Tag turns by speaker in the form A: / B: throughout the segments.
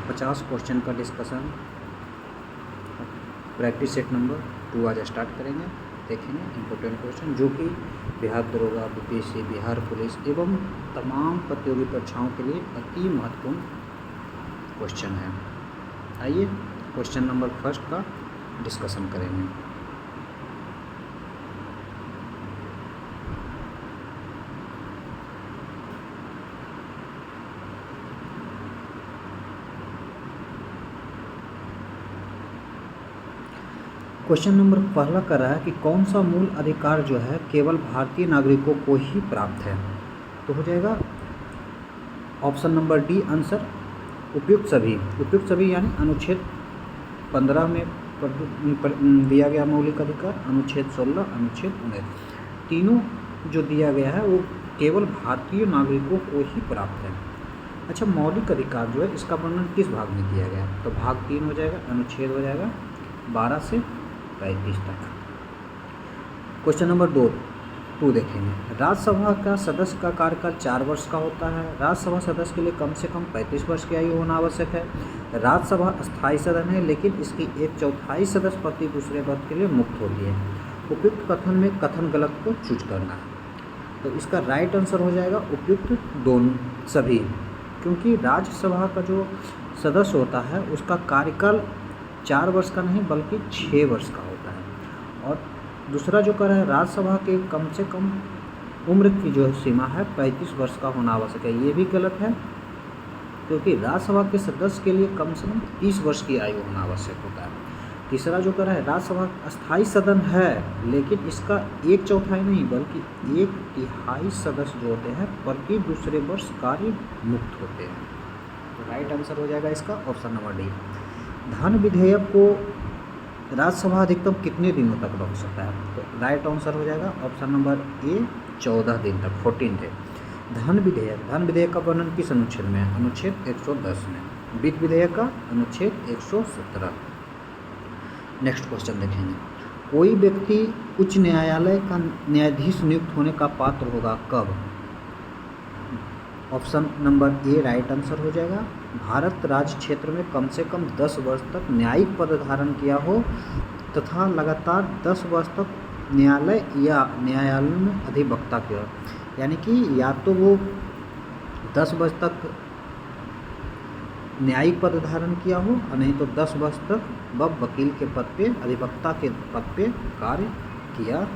A: 50 question का discussion practice set number 2 आज start करेंगे। देखेंगे इम्पोर्टेंट क्वेश्चन जो कि बिहार दरोगा, बीपीएससी, बिहार पुलिस एवं तमाम प्रतियोगी परीक्षाओं के लिए अति महत्वपूर्ण क्वेश्चन है। आइए क्वेश्चन नंबर फर्स्ट का डिस्कशन करेंगे। क्वेश्चन नंबर पहला कर रहा है कि कौन सा मूल अधिकार जो है केवल भारतीय नागरिकों को ही प्राप्त है। तो हो जाएगा ऑप्शन नंबर डी आंसर उपयुक्त सभी यानी अनुच्छेद 15 में दिया गया मौलिक अधिकार, अनुच्छेद 16, अनुच्छेद 19 तीनों जो दिया गया है वो केवल भारतीय नागरिकों को ही प्राप्त है। अच्छा, मौलिक अधिकार जो है इसका वर्णन किस भाग में किया गया है? तो भाग 3 हो जाएगा, अनुच्छेद हो जाएगा 12 से 35 तक। क्वेश्चन नंबर 2 देखेंगे। राज्यसभा का सदस्य का कार्यकाल 4 वर्ष का होता है। राज्यसभा सदस्य के लिए कम से कम 35 वर्ष की आयु होना आवश्यक है। राज्यसभा अस्थायी सदन है लेकिन इसकी 1/4 सदस्य प्रति दूसरे पद के लिए मुक्त होती है। उपयुक्त कथन में कथन गलत को चूज करना है। तो इसका राइट आंसर हो जाएगा उपयुक्त दोनों सभी, क्योंकि राज्यसभा का जो सदस्य होता है उसका कार्यकाल 4 वर्ष का नहीं बल्कि 6 वर्ष का होता है। और दूसरा जो कर रहा है राज्यसभा के कम से कम उम्र की जो सीमा है 35 वर्ष का होना आवश्यक है, ये भी गलत है, क्योंकि राज्यसभा के सदस्य के लिए कम से कम 30 वर्ष की आयु होना आवश्यक होता है। तीसरा जो कर रहा है राज्यसभा अस्थायी सदन है लेकिन इसका 1/4 नहीं बल्कि 1/3 सदस्य जो होते हैं प्रति दूसरे वर्ष कार्य मुक्त होते हैं। तो राइट आंसर हो जाएगा इसका ऑप्शन नंबर डी। धन विधेयक को राज्यसभा अधिकतम कितने दिनों तक रोक सकता है? तो राइट आंसर हो जाएगा ऑप्शन नंबर ए 14 दिन तक, 14 डे। धन विधेयक का वर्णन किस अनुच्छेद में है? अनुच्छेद 110 में। वित्त विधेयक का अनुच्छेद 117। नेक्स्ट क्वेश्चन देखेंगे। कोई व्यक्ति उच्च न्यायालय का न्यायाधीश नियुक्त होने का पात्र होगा कब? Option number A right answer हो जाएगा। भारत राज्य क्षेत्र में कम से कम 10 वर्ष तक न्यायिक पद धारण किया हो तथा लगातार 10 वर्ष तक न्यायालय या न्यायालय में अधिवक्ता किया हो, यानी कि या तो वो 10 वर्ष तक न्यायिक पद धारण किया हो और नहीं तो 10 वर्ष तक वह वकील के पद पे, अधिवक्ता के पद पे कार्य किया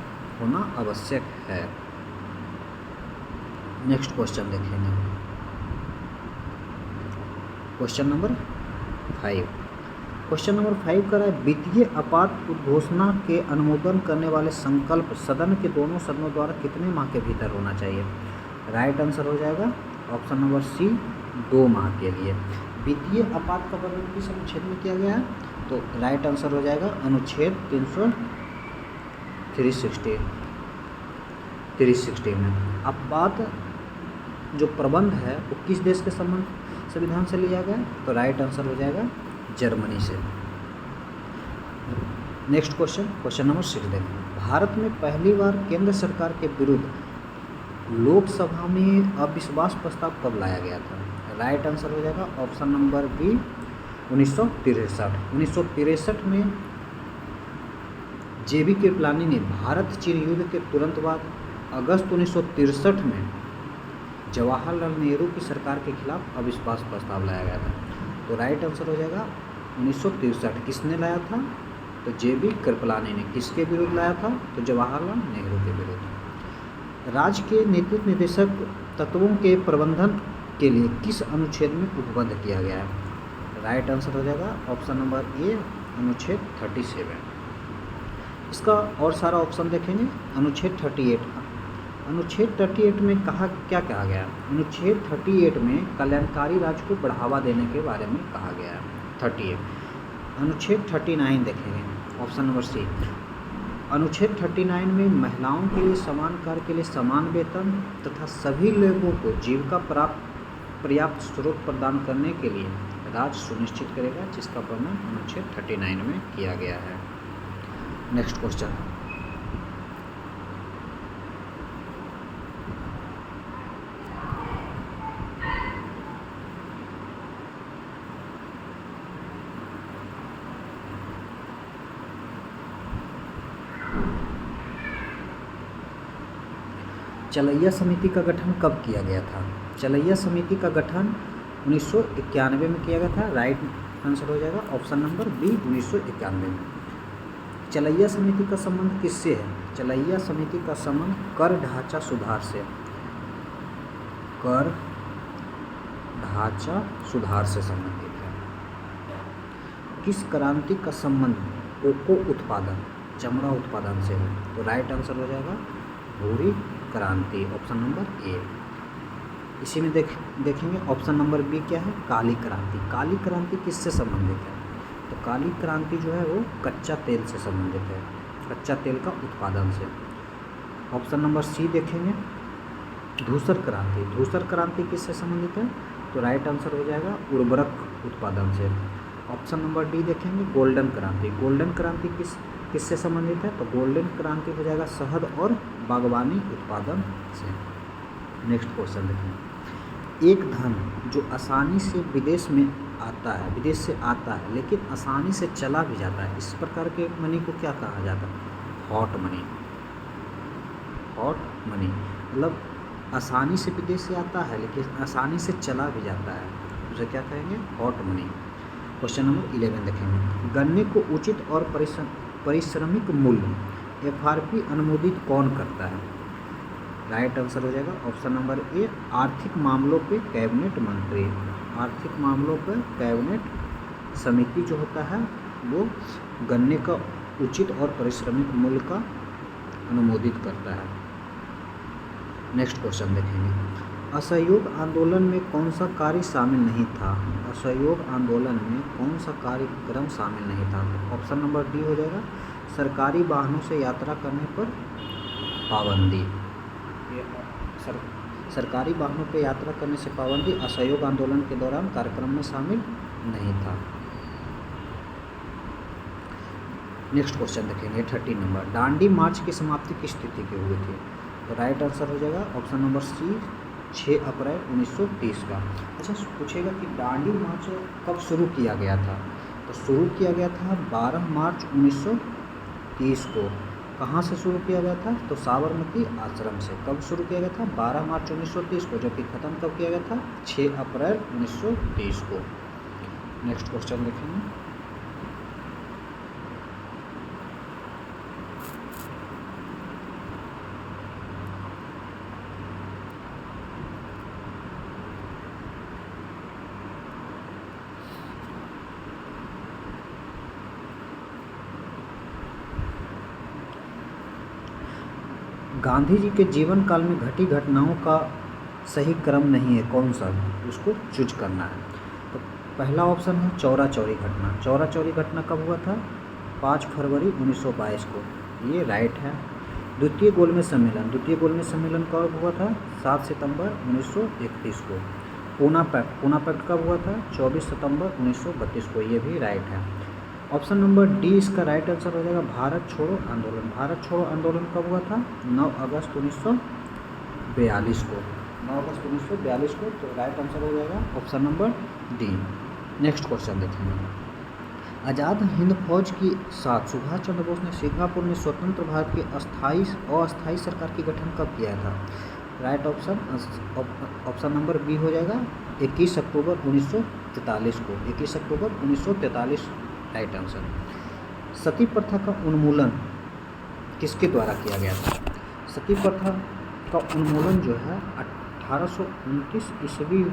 A: होना आवश्यक है। नेक्स्ट क्वेश्चन देखेंगे। Question number 5। क्वेश्चन नंबर 5 कर रहा है वित्तीय आपात उद्घोषणा के अनुमोदन करने वाले संकल्प सदन के दोनों सदनों द्वारा कितने माह के भीतर होना चाहिए? राइट आंसर हो जाएगा ऑप्शन नंबर सी 2 माह के लिए। वित्तीय आपात का वर्णन किस अनुच्छेद में किया गया है? तो राइट आंसर हो जाएगा अनुच्छेद 360 में। आपात जो प्रबंध है वो किस देश के संविधान से लिया गया? तो राइट आंसर हो जाएगा जर्मनी से। नेक्स्ट क्वेश्चन नंबर 6 देखें। भारत में पहली बार केंद्र सरकार के विरुद्ध लोकसभा में अविश्वास प्रस्ताव कब लाया गया था? राइट आंसर हो जाएगा ऑप्शन नंबर बी 1963 में जेबी कृपलानी ने भारत चीन युद्ध के तुरंत बाद अगस्त 1963 में जवाहरलाल नेहरू की सरकार के खिलाफ अविश्वास प्रस्ताव लाया गया था। तो राइट आंसर हो जाएगा 1963। किसने लाया था? तो जेबी कृपलानी ने। किसके विरुद्ध लाया था? तो जवाहरलाल नेहरू के विरुद्ध। राज्य के नीति निर्देशक तत्वों के प्रबंधन के लिए किस अनुच्छेद में उपबंध किया गया है? राइट आंसर हो जाएगा ऑप्शन नंबर ए अनुच्छेद 37। इसका और सारा ऑप्शन देखेंगे। अनुच्छेद 38 में क्या कहा गया? अनुच्छेद 38 में कल्याणकारी राज्य को बढ़ावा देने के बारे में कहा गया है। 38। अनुच्छेद 39 देखेंगे ऑप्शन नंबर सी। अनुच्छेद 39 में महिलाओं के लिए समान कार्य के लिए समान वेतन तथा सभी लोगों को जीविका पर्याप्त स्रोत प्रदान करने के लिए राज्य सुनिश्चित करेगा, जिसका वर्णन अनुच्छेद 39 में किया गया है। Next question. चलैया समिति का गठन कब किया गया था? चलैया समिति का गठन 1991 में किया गया था। राइट आंसर हो जाएगा ऑप्शन नंबर बी 1991 में। चलैया समिति का संबंध किससे है? चलैया समिति का संबंध कर ढांचा सुधार से, कर ढांचा सुधार से संबंधित है। किस क्रांति का संबंध कोको उत्पादन, चमड़ा उत्पादन से है? तो राइट आंसर हो जाएगा भूरी क्रांति, ऑप्शन नंबर ए। इसी में देखेंगे ऑप्शन नंबर बी क्या है? काली क्रांति। काली क्रांति किससे संबंधित है? तो काली क्रांति जो है वो कच्चा तेल से संबंधित है, कच्चा तेल का उत्पादन से। ऑप्शन नंबर सी देखेंगे धूसर क्रांति। धूसर क्रांति किससे संबंधित है? तो राइट आंसर हो जाएगा उर्वरक उत्पादन से। ऑप्शन नंबर डी देखेंगे गोल्डन क्रांति। गोल्डन क्रांति किससे संबंधित है? तो गोल्डन क्रांति हो जाएगा शहद और बागवानी उत्पादन से। नेक्स्ट क्वेश्चन देखेंगे। एक धन जो आसानी से विदेश में आता है, विदेश से आता है लेकिन आसानी से चला भी जाता है, इस प्रकार के मनी को क्या कहा जाता है? Hot money. हॉट मनी मतलब आसानी से विदेश से आता है लेकिन आसानी से चला भी जाता है, उसे क्या कहेंगे? Hot money. क्वेश्चन नंबर 11 देखेंगे। गन्ने को उचित और पारिश्रमिक मूल्य FRP अनुमोदित कौन करता है? राइट आंसर हो जाएगा ऑप्शन नंबर ए आर्थिक मामलों पे कैबिनेट मंत्री। आर्थिक मामलों पर कैबिनेट समिति जो होता है वो गन्ने का उचित और पारिश्रमिक मूल्य का अनुमोदित करता है। नेक्स्ट क्वेश्चन देखेंगे। असहयोग आंदोलन में कौन सा कार्य शामिल नहीं था? असहयोग आंदोलन में कौन सा कार्यक्रम शामिल नहीं था? ऑप्शन नंबर डी हो जाएगा सरकारी वाहनों से यात्रा करने पर पाबंदी। सरकारी वाहनों पर यात्रा करने से पाबंदी असहयोग आंदोलन के दौरान कार्यक्रम में शामिल नहीं था। नेक्स्ट क्वेश्चन देखेंगे 30 नंबर। दांडी मार्च की समाप्ति किस तिथि के हुए थे? तो राइट आंसर हो जाएगा ऑप्शन नंबर सी 6 अप्रैल 1930 का। अच्छा पूछेगा कि दांडी मार्च कब शुरू किया गया था? तो शुरू किया गया था 12 मार्च 1930 को। कहाँ से शुरू किया गया था? तो साबरमती आश्रम से। कब शुरू किया गया था? 12 मार्च 1930 को, जबकि ख़त्म कब किया गया था? 6 अप्रैल 1930 को। नेक्स्ट क्वेश्चन देखेंगे। गांधी जी के जीवन काल में घटी घटनाओं का सही क्रम नहीं है, कौन सा? उसको चूज करना है। तो पहला ऑप्शन है चौरा चौरी घटना। चौरा चौरी घटना कब हुआ था? 5 फरवरी 1922 को, ये राइट है। द्वितीय गोलमेज सम्मेलन। द्वितीय गोलमेज सम्मेलन कब हुआ था? 7 सितंबर 1931 को। पूना पैक्ट। पूना पैक्ट कब हुआ था? 24 सितंबर 1932 को, ये भी राइट है। ऑप्शन नंबर डी इसका राइट आंसर हो जाएगा भारत छोड़ो आंदोलन। भारत छोड़ो आंदोलन कब हुआ था? 9 अगस्त 1942 को। 9 अगस्त 1942 को, तो राइट आंसर हो जाएगा option number D. Next question देखेंगे। आज़ाद हिंद फौज के साथ सुभाष चंद्र बोस ने सिंगापुर में स्वतंत्र भारत की अस्थायी सरकार की गठन कब किया था? राइट ऑप्शन नंबर बी हो जाएगा 21 अक्टूबर 1943 को। 21 अक्टूबर 1943 राइट आंसर। सती प्रथा का उन्मूलन किसके द्वारा किया गया था? सती प्रथा का उन्मूलन जो है 1829 ईस्वी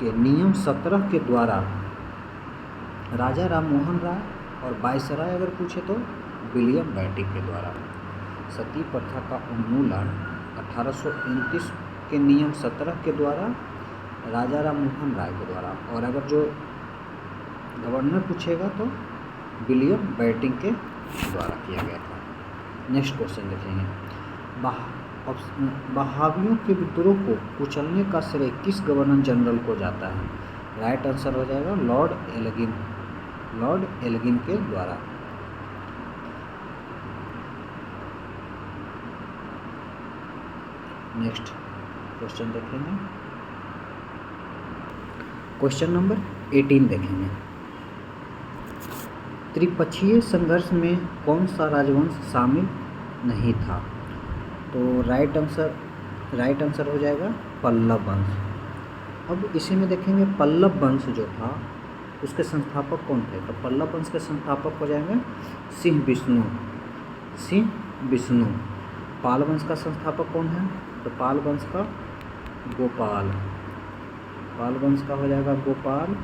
A: के नियम 17 के द्वारा राजा राम मोहन राय और वायसराय अगर पूछे तो विलियम बेंटिक के द्वारा। सती प्रथा का उन्मूलन 1829 के नियम 17 के द्वारा राजा राम मोहन राय के द्वारा, और अगर जो गवर्नर पूछेगा तो विलियम बेंटिक के द्वारा किया गया था। नेक्स्ट क्वेश्चन देखेंगे। बहावियों के विद्रोह को कुचलने का श्रेय किस गवर्नर जनरल को जाता है? राइट आंसर हो जाएगा लॉर्ड एल्गिन के द्वारा। नेक्स्ट क्वेश्चन देखेंगे। क्वेश्चन नंबर 18 देखेंगे। त्रिपक्षीय संघर्ष में कौन सा राजवंश शामिल नहीं था? तो राइट आंसर राइट आंसर हो जाएगा पल्लव वंश। अब इसी में देखेंगे पल्लव वंश जो था उसके संस्थापक कौन थे, तो पल्लव वंश के संस्थापक हो जाएंगे सिंह विष्णु। पाल वंश का संस्थापक कौन है, तो पाल वंश का गोपाल, पाल वंश का हो जाएगा गोपाल।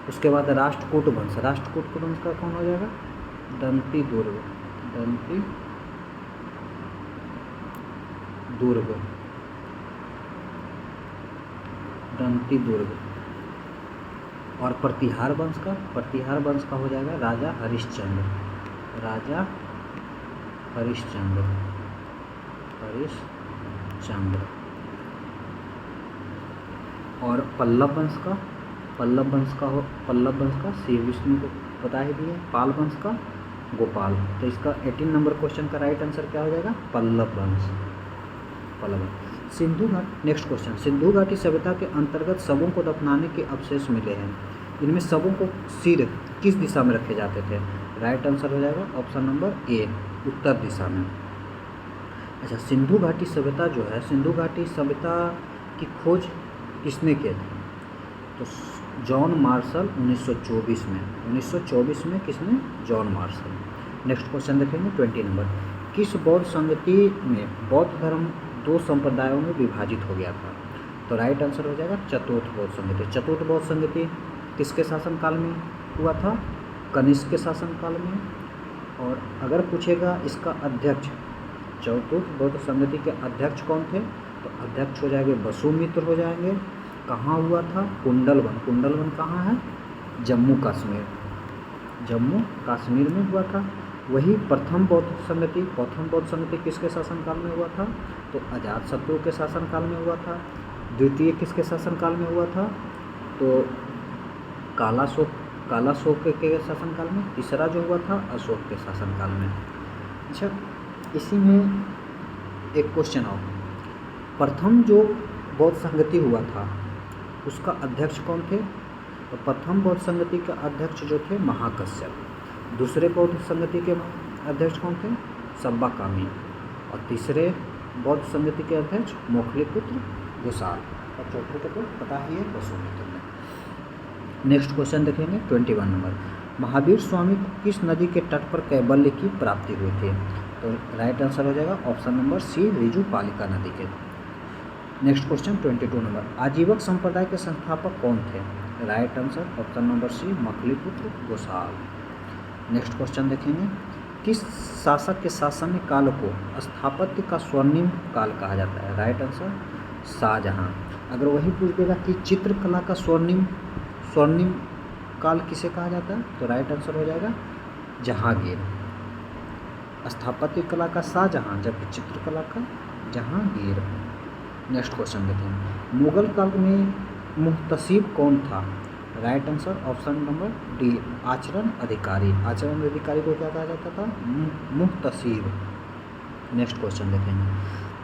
A: उसके बाद राष्ट्रकूट वंश का कौन हो जाएगा, दंती दुर्ग। और प्रतिहार वंश का हो जाएगा राजा हरिश्चंद्र। और पल्लव वंश का श्री विष्णु को बता ही दिए, पाल वंश का गोपाल। तो इसका 18 नंबर क्वेश्चन का राइट आंसर क्या हो जाएगा, पल्लव वंश। सिंधु घाट। नेक्स्ट क्वेश्चन, सिंधु घाटी सभ्यता के अंतर्गत शवों को दफनाने के अवशेष मिले हैं, इनमें शवों को सिर किस दिशा में रखे जाते थे, राइट आंसर हो जाएगा ऑप्शन नंबर ए, उत्तर दिशा में। अच्छा, सिंधु घाटी सभ्यता जो है, सिंधु घाटी सभ्यता की खोज किसने की थी, तो जॉन मार्शल 1924 में किसने, जॉन मार्शल। नेक्स्ट क्वेश्चन देखेंगे 20 नंबर, किस बौद्ध संगति में बौद्ध धर्म 2 संप्रदायों में विभाजित हो गया था, तो राइट आंसर हो जाएगा चतुर्थ बौद्ध संगति। चतुर्थ बौद्ध संगति किसके शासनकाल में हुआ था, कनिष्क के शासनकाल में। और अगर पूछेगा इसका अध्यक्ष, चतुर्थ बौद्ध संगति के अध्यक्ष कौन थे, तो अध्यक्ष हो जाएंगे वसुमित्र हो जाएंगे। कहाँ हुआ था, कुंडलवन कहाँ है, जम्मू कश्मीर में हुआ था। वही प्रथम बौद्ध संगति किसके शासनकाल में हुआ था, तो अजातशत्रु के शासनकाल में हुआ था। द्वितीय किसके शासनकाल में हुआ था, तो कालाशोक के शासनकाल में। तीसरा जो हुआ था अशोक के शासनकाल में। अच्छा, इसी में एक क्वेश्चन और, प्रथम जो बौद्ध संगति हुआ था उसका अध्यक्ष कौन थे, तो प्रथम बौद्ध संगति के अध्यक्ष जो थे महाकश्यप। दूसरे बौद्ध संगति के अध्यक्ष कौन थे, सब्बाकामी। और तीसरे बौद्ध संगति के अध्यक्ष मोखलीपुत्र गोसाल। और चौथे को पता ही है वसुमित्र ने। नेक्स्ट क्वेश्चन देखेंगे 21 नंबर, महावीर स्वामी को किस नदी के तट पर कैवल्य की प्राप्ति हुई थी, तो राइट आंसर हो जाएगा ऑप्शन नंबर सी, ऋजुपालिका नदी के। नेक्स्ट क्वेश्चन 22 नंबर, आजीवक संप्रदाय के संस्थापक कौन थे, right answer option number C, Makkhaliputra Gosala. Next question देखेंगे, किस शासक के शासन काल को स्थापत्य का स्वर्णिम काल कहा जाता है, राइट आंसर शाहजहां। अगर वही पूछ देगा कि चित्रकला का स्वर्णिम काल किसे कहा जाता है, तो राइट आंसर हो जाएगा जहांगीर। स्थापत्य कला का शाहजहां, जबकि चित्रकला का जहांगीर। नेक्स्ट क्वेश्चन देखेंगे, मुगल काल में मुहतसिब कौन था, right answer option number D, आचरण अधिकारी को क्या कहा जाता था, मुहतसिब। नेक्स्ट क्वेश्चन देखेंगे,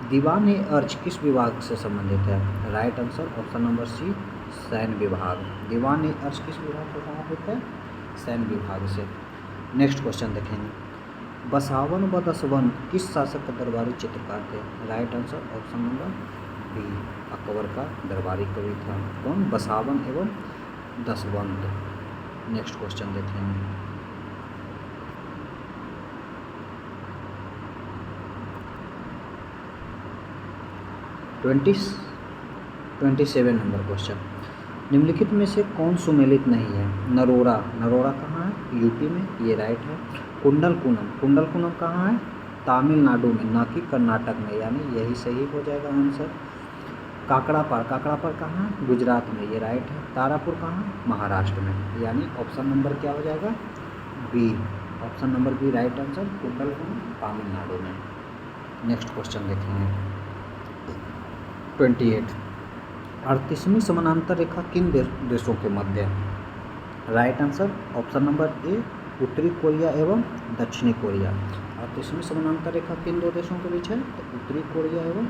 A: दीवान अर्ज किस विभाग से संबंधित है, right answer option number C, सैन्य विभाग। दीवान अर्ज किस विभाग से संबंधित है, सैन्य विभाग से। नेक्स्ट क्वेश्चन देखेंगे, बसावन व दसवंत किस शासक का दरबारी चित्रकार थे, right answer option number B, Akbar का दरबारी कवि था कौन, बसावन एवं दसवंत। नेक्स्ट क्वेश्चन देखेंगे, 27 नंबर क्वेश्चन, निम्नलिखित में से कौन सुमेलित नहीं है, नरोरा कहाँ है, यूपी में, ये राइट है। कुंडलकुनम कहाँ है, तमिलनाडु में, ना कि कर्नाटक में, यानी यही सही हो जाएगा आंसर। काकड़ापार कहाँ है, गुजरात में, ये राइट है। तारापुर कहाँ, महाराष्ट्र में, यानी ऑप्शन नंबर क्या हो जाएगा, B, option number B right answer, Kundalkunam Tamil Nadu में। नेक्स्ट क्वेश्चन देखेंगे 28, 38वीं समानांतर रेखा किन देशों के मध्य है, right answer option number A, उत्तरी कोरिया एवं दक्षिणी कोरिया। 38वीं समानांतर रेखा किन 2 देशों के बीच है, तो उत्तरी कोरिया एवं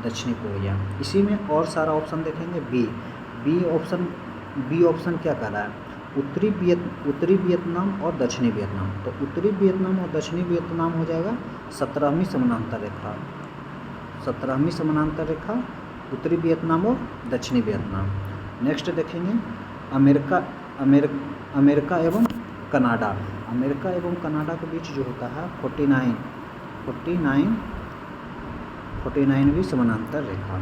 A: दक्षिणी कोरिया। इसी में और सारा ऑप्शन देखेंगे बी ऑप्शन क्या कह रहा है, उत्तरी वियतनाम और दक्षिणी वियतनाम। तो उत्तरी वियतनाम और दक्षिणी वियतनाम हो जाएगा 17वीं समानांतर रेखा, 17वीं समानांतर रेखा उत्तरी वियतनाम और दक्षिणी वियतनाम। नेक्स्ट देखेंगे अमेरिका एवं कनाडा। अमेरिका एवं कनाडा के बीच जो होता है 49वीं समानांतर रेखा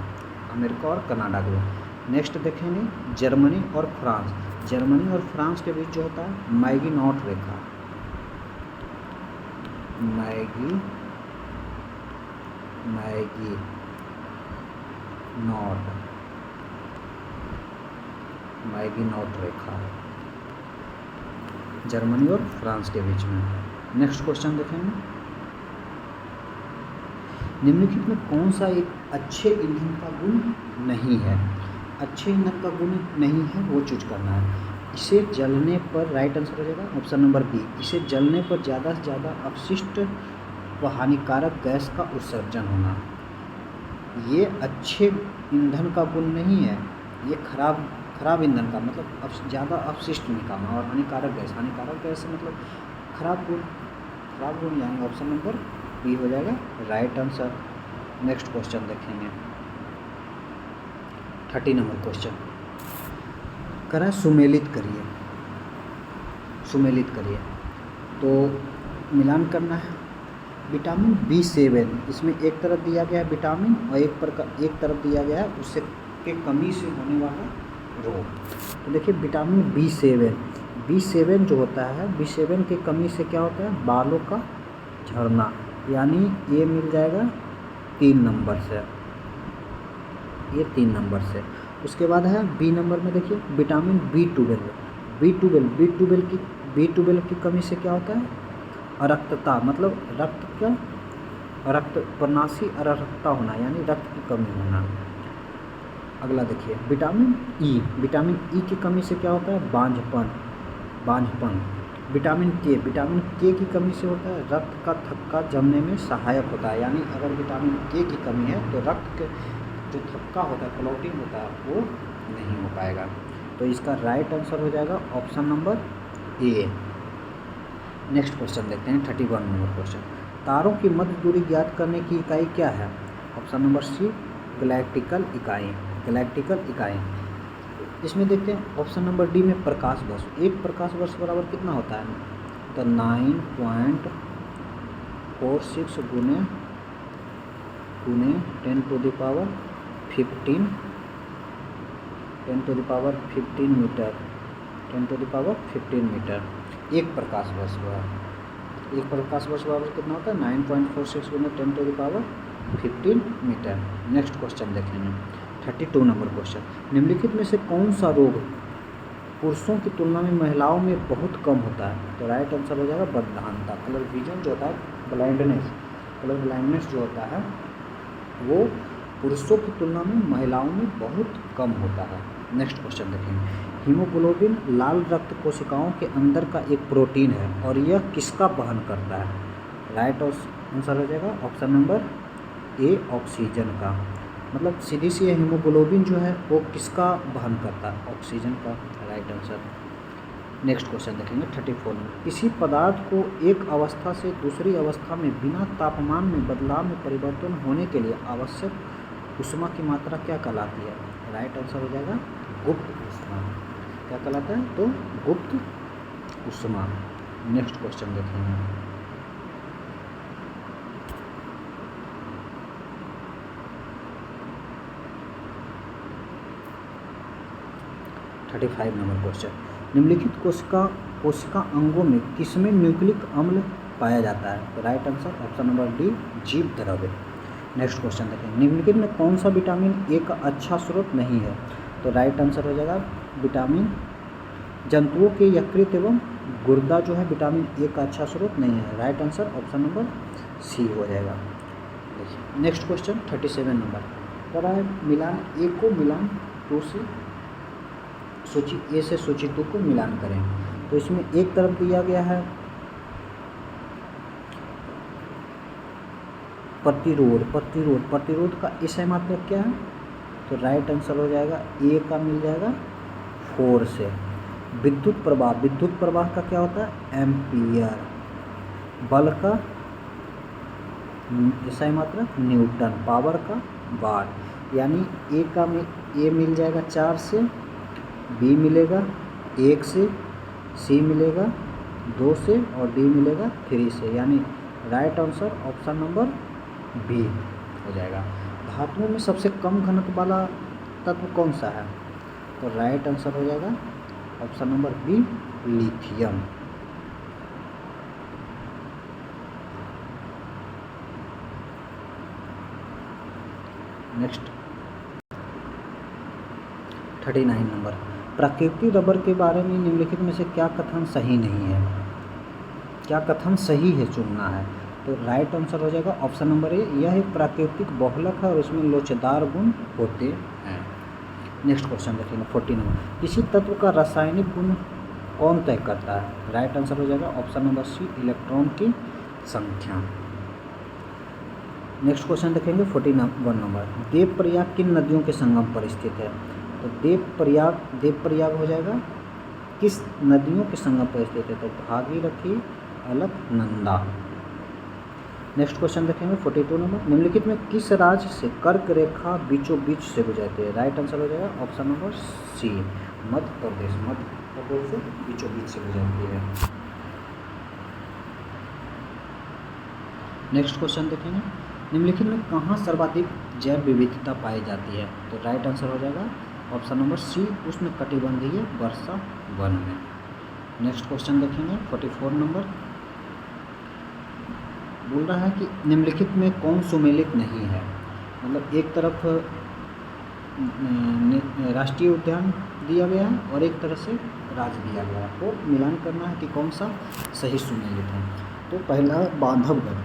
A: अमेरिका और कनाडा के बीच। नेक्स्ट देखेंगे जर्मनी और फ्रांस। जर्मनी और फ्रांस के बीच जो होता है मैगिनॉट रेखा, मैगिनॉट रेखा जर्मनी और फ्रांस के बीच में। नेक्स्ट क्वेश्चन देखेंगे निम्नलिखित में कौन सा एक अच्छे ईंधन का गुण नहीं है। अच्छे ईंधन का गुण नहीं है वो चूज करना है। इसे जलने पर, राइट आंसर हो जाएगा ऑप्शन नंबर बी, इसे जलने पर ज़्यादा से ज़्यादा अपशिष्ट व हानिकारक गैस का उत्सर्जन होना। ये अच्छे ईंधन का गुण नहीं है, ये खराब ईंधन का मतलब ज़्यादा अपशिष्ट निकालना। और हानिकारक गैस मतलब खराब गुण यानी ऑप्शन नंबर बी हो जाएगा राइट आंसर। नेक्स्ट क्वेश्चन देखेंगे 30 नंबर क्वेश्चन करा सुमेलित करिए। तो मिलान करना है विटामिन B7, इसमें एक तरफ दिया गया है विटामिन और एक तरफ दिया गया है उससे के कमी से होने वाला रोग। तो देखिए विटामिन B7 जो होता है, B7 की कमी से क्या होता है, बालों का झड़ना, यानी ये मिल जाएगा 3 नंबर से, ये 3 नंबर से। उसके बाद है बी नंबर में देखिए विटामिन B12 की कमी से क्या होता है, अरक्तता, मतलब रक्त प्रणाशी अरक्तता होना, यानी रक्त की कमी होना। अगला देखिए विटामिन ई की कमी से क्या होता है, बांझपन। विटामिन के की कमी से होता है रक्त का थक्का जमने में सहायक होता है, यानी अगर विटामिन के की कमी है तो रक्त के जो थक्का होता है, क्लॉटिंग होता है, वो नहीं हो पाएगा। तो इसका राइट आंसर हो जाएगा option number A. Next question देखते हैं 31 नंबर क्वेश्चन। तारों की मध्य दूरी ज्ञात करने की इकाई क्या है, ऑप्शन नंबर सी गैलेक्टिकल इकाई। इसमें देखते हैं ऑप्शन नंबर डी में प्रकाश वर्ष। एक प्रकाश वर्ष बराबर कितना होता है, तो 9.46 गुने 10 मीटर एक प्रकाश वर्ष हुआ। एक प्रकाश वर्ष बराबर कितना होता है, 9.46 गुने 10 मीटर। नेक्स्ट क्वेश्चन देखेंगे 32 नंबर क्वेश्चन। निम्नलिखित में से कौन सा रोग पुरुषों की तुलना में महिलाओं में बहुत कम होता है, तो राइट आंसर हो जाएगा बदधानता। कलर विजन जो होता है, कलर ब्लाइंडनेस जो होता है, वो पुरुषों की तुलना में महिलाओं में बहुत कम होता है। नेक्स्ट क्वेश्चन देखेंगे हीमोग्लोबिन लाल रक्त कोशिकाओं के अंदर का एक प्रोटीन है और यह किसका वहन करता है, राइट आंसर हो जाएगा ऑप्शन नंबर ए ऑक्सीजन का। मतलब सीधी सी हीमोग्लोबिन जो है वो किसका वहन करता है, ऑक्सीजन का, राइट आंसर। नेक्स्ट क्वेश्चन देखेंगे 34 में। किसी पदार्थ को एक अवस्था से दूसरी अवस्था में बिना तापमान में बदलाव में परिवर्तन होने के लिए आवश्यक ऊष्मा की मात्रा क्या कहलाती है, राइट आंसर हो जाएगा गुप्त ऊष्मा। क्या कहलाता है, तो गुप्त ऊष्मा। नेक्स्ट क्वेश्चन देखेंगे 35 नंबर क्वेश्चन। निम्नलिखित कोशिका अंगों में किसमें न्यूक्लिक अम्ल पाया जाता है, तो right answer option number D जीव द्रव्य। नेक्स्ट क्वेश्चन देखें निम्नलिखित में कौन सा विटामिन ए का अच्छा स्रोत नहीं है, तो राइट आंसर हो जाएगा विटामिन जंतुओं के यकृत एवं गुर्दा जो है विटामिन ए का अच्छा स्रोत नहीं है, right answer option number C हो जाएगा। देखिए नेक्स्ट क्वेश्चन 37 नंबर कर रहा है मिलान ए को मिलान 2 से सूची ए से सूची 2 को मिलान करें। तो इसमें एक तरफ दिया गया है प्रतिरोध का SI मात्रक क्या है, तो राइट आंसर हो जाएगा ए का मिल जाएगा 4 से। विद्युत प्रवाह का क्या होता है? एम्पियर। बल का SI मात्रक न्यूटन। पावर का वाट। यानी ए मिल जाएगा 4 से, बी मिलेगा 1 से, सी मिलेगा 2 से और डी मिलेगा 3 से। यानी right answer option number B हो जाएगा। धातुओं में सबसे कम घनत्व वाला तत्व कौन सा है? तो राइट आंसर हो जाएगा option number B, lithium. Next 39 नंबर, प्राकृतिक रबर के बारे में निम्नलिखित में से क्या कथन सही नहीं है? क्या कथन सही है चुनना है। तो राइट आंसर हो जाएगा ऑप्शन नंबर ए, यह एक प्राकृतिक बहुलक है और इसमें लोचदार गुण होते हैं। नेक्स्ट क्वेश्चन देखेंगे 40 नंबर, किसी तत्व का रासायनिक गुण कौन तय करता है? राइट आंसर हो जाएगा ऑप्शन नंबर सी, इलेक्ट्रॉन की संख्या। नेक्स्ट क्वेश्चन देखेंगे 41 नंबर, देवप्रयाग किन नदियों के संगम पर स्थित है? तो देवप्रयाग हो जाएगा किस नदियों के संगम पर स्थित है? तो भागीरथी, अलकनंदा। नेक्स्ट क्वेश्चन देखेंगे 42 नंबर, निम्नलिखित में किस राज्य से कर्क रेखा बीचों बीच से गुजरती है? राइट आंसर हो जाएगा ऑप्शन नंबर सी, मध्य प्रदेश। मध्य प्रदेश से बीचों बीच से गुजरती है। नेक्स्ट क्वेश्चन देखेंगे, निम्नलिखित में कहाँ सर्वाधिक जैव विविधता पाई जाती है? तो राइट आंसर हो जाएगा ऑप्शन नंबर सी, उष्णकटिबंधीय वर्षा वन में। नेक्स्ट क्वेश्चन देखेंगे 44 नंबर, बोल रहा है कि निम्नलिखित में कौन सुमेलित नहीं है? मतलब एक तरफ राष्ट्रीय उद्यान दिया गया है और एक तरफ से राज्य दिया गया है, तो मिलान करना है कि कौन सा सही सुमेलित है। तो पहला बांधवगढ़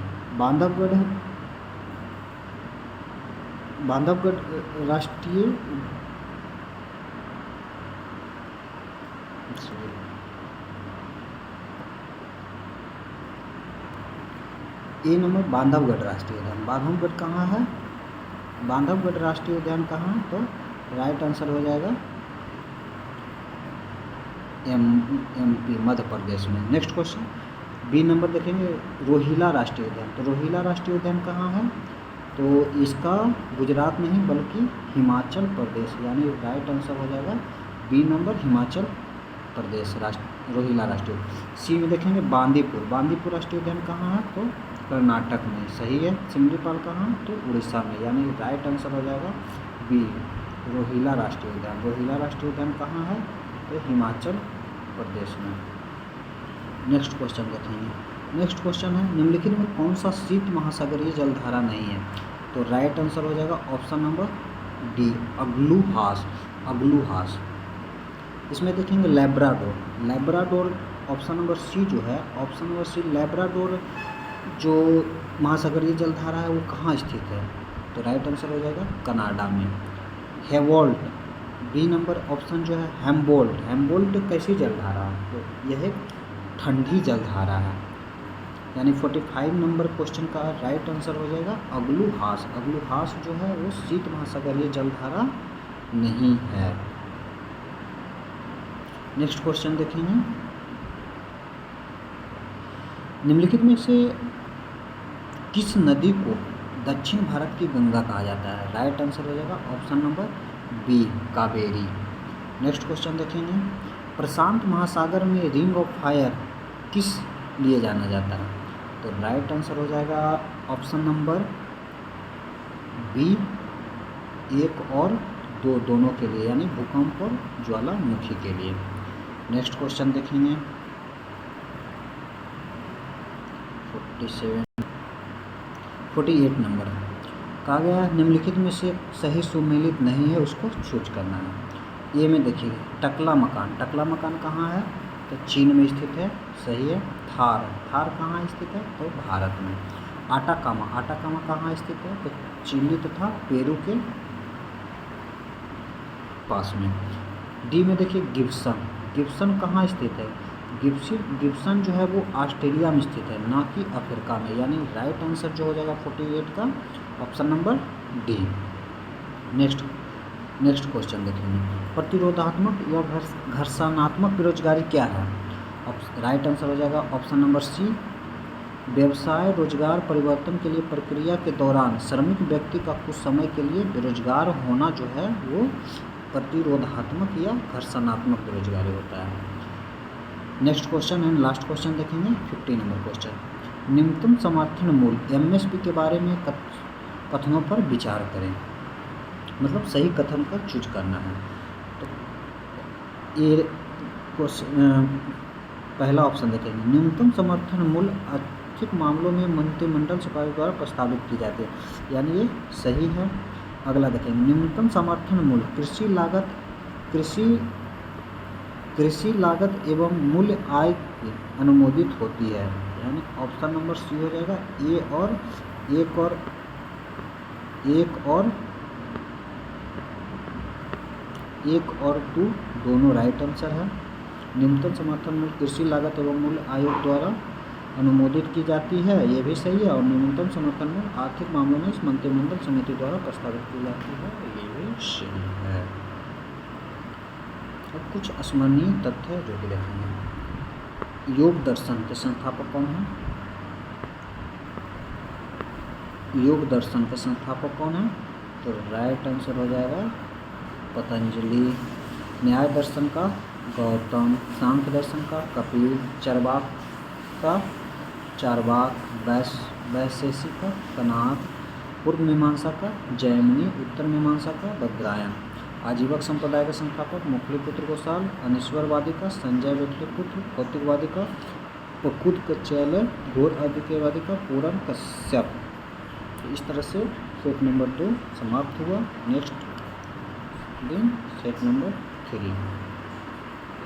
A: राष्ट्रीय ए नंबर बांधवगढ़ राष्ट्रीय उद्यान। बांधवगढ़ कहाँ है? बांधवगढ़ राष्ट्रीय उद्यान कहाँ है? तो राइट आंसर हो जाएगा MP मध्य प्रदेश में। नेक्स्ट क्वेश्चन बी नंबर देखेंगे, रोहिला राष्ट्रीय उद्यान। तो रोहिला राष्ट्रीय उद्यान कहाँ है? तो इसका गुजरात में ही बल्कि हिमाचल प्रदेश, यानी राइट आंसर हो जाएगा बी नंबर, हिमाचल प्रदेश रोहिला राष्ट्रीय। सी में देखेंगे बांदीपुर राष्ट्रीय उद्यान कहाँ है? तो कर्नाटक में, सही है। सिमलीपाल कहाँ? तो उड़ीसा में, यानी राइट आंसर हो जाएगा बी, रोहिला राष्ट्रीय उद्यान। रोहिला राष्ट्रीय उद्यान कहाँ है? तो हिमाचल प्रदेश में। नेक्स्ट क्वेश्चन देखेंगे, नेक्स्ट क्वेश्चन है, निम्नलिखित में कौन सा शीत महासागरीय जलधारा नहीं है? तो राइट आंसर हो जाएगा ऑप्शन नंबर डी, अग्लुहास। इसमें देखेंगे लैब्राडोर ऑप्शन नंबर सी जो है, ऑप्शन नंबर सी लैब्राडोर जो महासागरीय जलधारा है वो कहाँ स्थित है? तो राइट आंसर हो जाएगा कनाडा में। हेवोल्ट बी नंबर ऑप्शन जो है, हेम्बोल्ट कैसी जलधारा है? तो यह एक ठंडी जलधारा है, यानी 45 नंबर क्वेश्चन का राइट आंसर हो जाएगा अग्लुहास जो है वो शीत महासागरीय जलधारा नहीं है। नेक्स्ट क्वेश्चन देखेंगे, निम्नलिखित में से किस नदी को दक्षिण भारत की गंगा कहा जाता है? राइट आंसर हो जाएगा option number B, Kaveri. Next question देखेंगे, प्रशांत महासागर में रिंग ऑफ फायर किस लिए जाना जाता है? तो राइट आंसर हो जाएगा ऑप्शन नंबर बी, 1 और 2 दोनों के लिए, यानी भूकंप और ज्वालामुखी के लिए। नेक्स्ट क्वेश्चन देखेंगे 48 नंबर, कहा गया है निम्नलिखित में से सही सुमेलित नहीं है, उसको चूज करना है। ए में देखिए टकला मकान कहाँ है? तो चीन में स्थित है, सही है। थार कहाँ स्थित है? तो भारत में। आटाकामा कहाँ स्थित है? तो चिली तथा पेरू के पास में। डी में देखिए गिब्सन कहाँ स्थित है? गिब्सन जो है वो ऑस्ट्रेलिया में स्थित है, ना कि अफ्रीका में, यानी राइट आंसर जो हो जाएगा 48 का option number D. Next question देखेंगे प्रतिरोधात्मक या घर्षणात्मक बेरोजगारी क्या है? राइट आंसर हो जाएगा ऑप्शन नंबर सी, व्यवसाय रोजगार परिवर्तन के लिए प्रक्रिया के दौरान श्रमिक व्यक्ति का कुछ समय के लिए बेरोजगार होना जो है वो प्रतिरोधात्मक या घर्षणात्मक बेरोजगारी होता है। Next question and last question देखेंगे 50 नंबर क्वेश्चन। न्यूनतम समर्थन मूल्य एमएसपी के बारे में कथनों पर विचार करें, मतलब सही कथन का चूज करना है। तो ये पहला ऑप्शन देखेंगे, न्यूनतम समर्थन मूल्य आर्थिक मामलों में मंत्रिमंडल सभा द्वारा प्रस्तावित की जाती है, यानी ये सही है। अगला देखेंगे, न्यूनतम समर्थन मूल्य कृषि लागत एवं मूल्य आय की अनुमोदित होती है, यानी ऑप्शन नंबर सी हो जाएगा। एक और टू दोनों राइट आंसर है। न्यूनतम समर्थन मूल्य कृषि लागत एवं मूल्य आयोग द्वारा अनुमोदित की जाती है, ये भी सही है। और न्यूनतम समर्थन मूल्य आर्थिक मामलों में मंत्रिमंडल समिति द्वारा प्रस्तावित की जाती है, ये भी सही है। अब कुछ स्मरणीय तथ्य जो कि देखेंगे। योग दर्शन के संस्थापक कौन है? योग दर्शन के संस्थापक कौन है? तो राइट आंसर हो जाएगा पतंजलि। न्याय दर्शन का गौतम, सांख्य दर्शन का कपिल, चरवाक का चार्वाक, वैशेषिक का कनाद, पूर्व मीमांसा का जैमिनी, उत्तर मीमांसा का बद्रायन। आजीवक संप्रदाय के संस्थापक मुखलिपुत्र गोसाल, अनिश्वरवादी का संजय वेठलीपुत्र, कौतिकवादी का पकुदकचैल्य, घोर अद्वितीयवादी का पूरन कश्यप। इस तरह से सेट नंबर 2 समाप्त हुआ। नेक्स्ट दिन सेट नंबर 3।